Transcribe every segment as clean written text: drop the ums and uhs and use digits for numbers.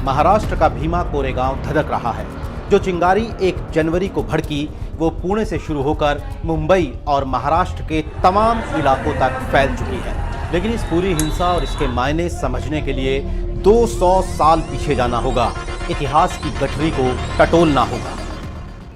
महाराष्ट्र का भीमा कोरेगांव धधक रहा है। जो चिंगारी 1 जनवरी को भड़की वो पुणे से शुरू होकर मुंबई और महाराष्ट्र के तमाम इलाकों तक फैल चुकी है। लेकिन इस पूरी हिंसा और इसके मायने समझने के लिए 200 साल पीछे जाना होगा, इतिहास की गठरी को टटोलना होगा।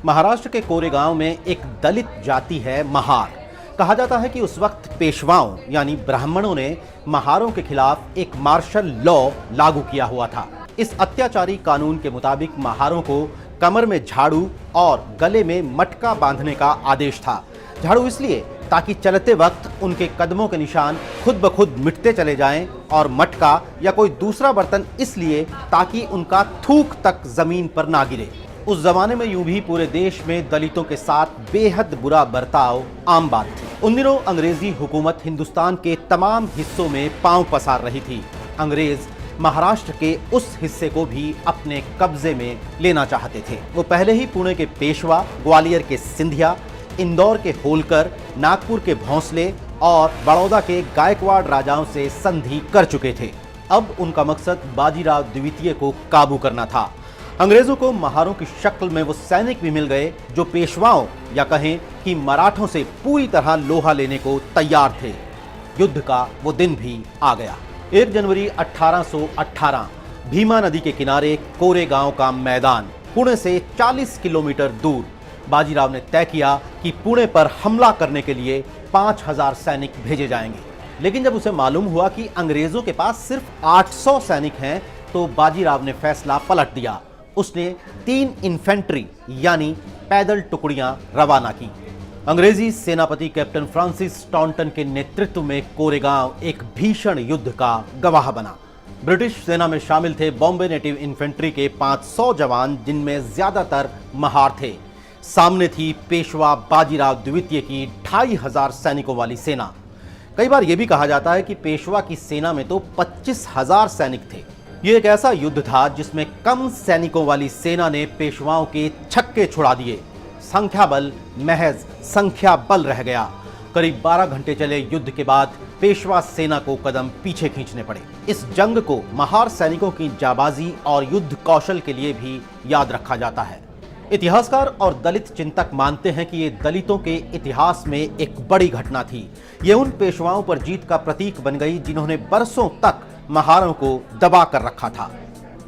महाराष्ट्र के कोरेगांव में एक दलित जाति है महार। कहा जाता है कि उस वक्त पेशवाओं यानी ब्राह्मणों ने महारों के खिलाफ एक मार्शल लॉ लागू किया हुआ था। इस अत्याचारी कानून के मुताबिक महारों को कमर में झाड़ू और गले में मटका बांधने का आदेश था। झाड़ू इसलिए ताकि चलते वक्त उनके कदमों के निशान खुद ब खुद मिटते चले जाएं, और मटका या कोई दूसरा बर्तन इसलिए ताकि उनका थूक तक जमीन पर ना गिरे। उस जमाने में यूं भी पूरे देश में दलितों के साथ बेहद बुरा बर्ताव आम बात थी। उन दिनों अंग्रेजी हुकूमत हिंदुस्तान के तमाम हिस्सों में पांव पसार रही थी। अंग्रेज महाराष्ट्र के उस हिस्से को भी अपने कब्जे में लेना चाहते थे। वो पहले ही पुणे के पेशवा, ग्वालियर के सिंधिया, इंदौर के होलकर, नागपुर के भोंसले और बड़ौदा के गायकवाड़ राजाओं से संधि कर चुके थे। अब उनका मकसद बाजीराव द्वितीय को काबू करना था। अंग्रेजों को महारों की शक्ल में वो सैनिक भी मिल गए जो पेशवाओं या कहें कि मराठों से पूरी तरह लोहा लेने को तैयार थे। युद्ध का वो दिन भी आ गया। 1 जनवरी 1818 भीमा नदी के किनारे कोरेगांव का मैदान, पुणे से 40 किलोमीटर दूर। बाजीराव ने तय किया कि पुणे पर हमला करने के लिए 5000 सैनिक भेजे जाएंगे। लेकिन जब उसे मालूम हुआ कि अंग्रेजों के पास सिर्फ 800 सैनिक हैं, तो बाजीराव ने फैसला पलट दिया। उसने 3 इन्फेंट्री यानी पैदल टुकड़ियां रवाना की। अंग्रेजी सेनापति कैप्टन फ्रांसिस टॉन्टन के नेतृत्व में कोरेगांव एक भीषण युद्ध का गवाह बना। ब्रिटिश सेना में शामिल थे बॉम्बे नेटिव इन्फेंट्री के 500 जवान, जिनमें ज्यादातर महार थे। सामने थी पेशवा बाजीराव द्वितीय की 2500 सैनिकों वाली सेना। कई बार यह भी कहा जाता है कि पेशवा की सेना में तो 25000 सैनिक थे। यह एक ऐसा युद्ध था जिसमें कम सैनिकों वाली सेना ने पेशवाओं के छक्के छुड़ा दिए। संख्या बल महज संख्या बल रह गया। करीब 12 घंटे चले युद्ध के बाद पेशवा सेना को कदम पीछे खींचने पड़े। इस जंग को महार सैनिकों की जाबाजी और युद्ध कौशल के लिए भी याद रखा जाता है। इतिहासकार और दलित चिंतक मानते हैं कि ये दलितों के इतिहास में एक बड़ी घटना थी। ये उन पेशवाओं पर जीत का प्रतीक बन गई जिन्होंने बरसों तक महारों को दबा कर रखा था।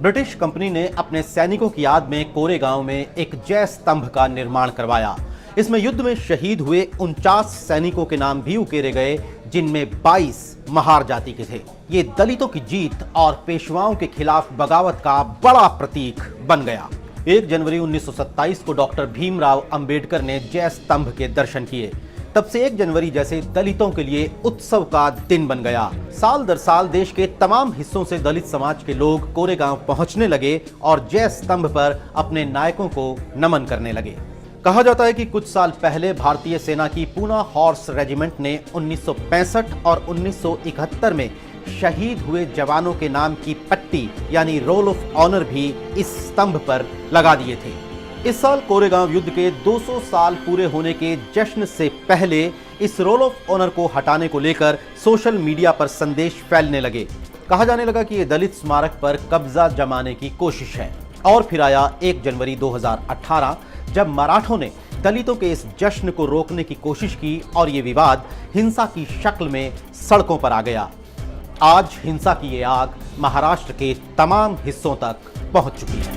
ब्रिटिश कंपनी ने अपने सैनिकों की याद में कोरेगांव में एक जय स्तंभ का निर्माण करवाया। इसमें युद्ध में शहीद हुए 49 सैनिकों के नाम भी उकेरे गए, जिनमें 22 महार जाति के थे। ये दलितों की जीत और पेशवाओं के खिलाफ बगावत का बड़ा प्रतीक बन गया। 1 जनवरी 1927 को डॉक्टर भीमराव अंबेडकर ने जय स्तंभ के दर्शन किए। तब से 1 जनवरी जैसे दलितों के लिए उत्सव का दिन बन गया। साल दर साल देश के तमाम हिस्सों से दलित समाज के लोग कोरेगांव पहुंचने लगे और जय स्तंभ पर अपने नायकों को नमन करने लगे। कहा जाता है कि कुछ साल पहले भारतीय सेना की पूना हॉर्स रेजिमेंट ने 1965 और 1971 में शहीद हुए जवानों के नाम की पट्टी यानी रोल ऑफ ऑनर भी इस स्तंभ पर लगा दिए थे। इस साल कोरेगांव युद्ध के 200 साल पूरे होने के जश्न से पहले इस रोल ऑफ ऑनर को हटाने को लेकर सोशल मीडिया पर संदेश फैलने लगे। कहा जाने लगा कि यह दलित स्मारक पर कब्जा जमाने की कोशिश है। और फिर आया 1 जनवरी 2018 जब मराठों ने दलितों के इस जश्न को रोकने की कोशिश की और ये विवाद हिंसा की शक्ल में सड़कों पर आ गया। आज हिंसा की ये आग महाराष्ट्र के तमाम हिस्सों तक पहुंच चुकी है।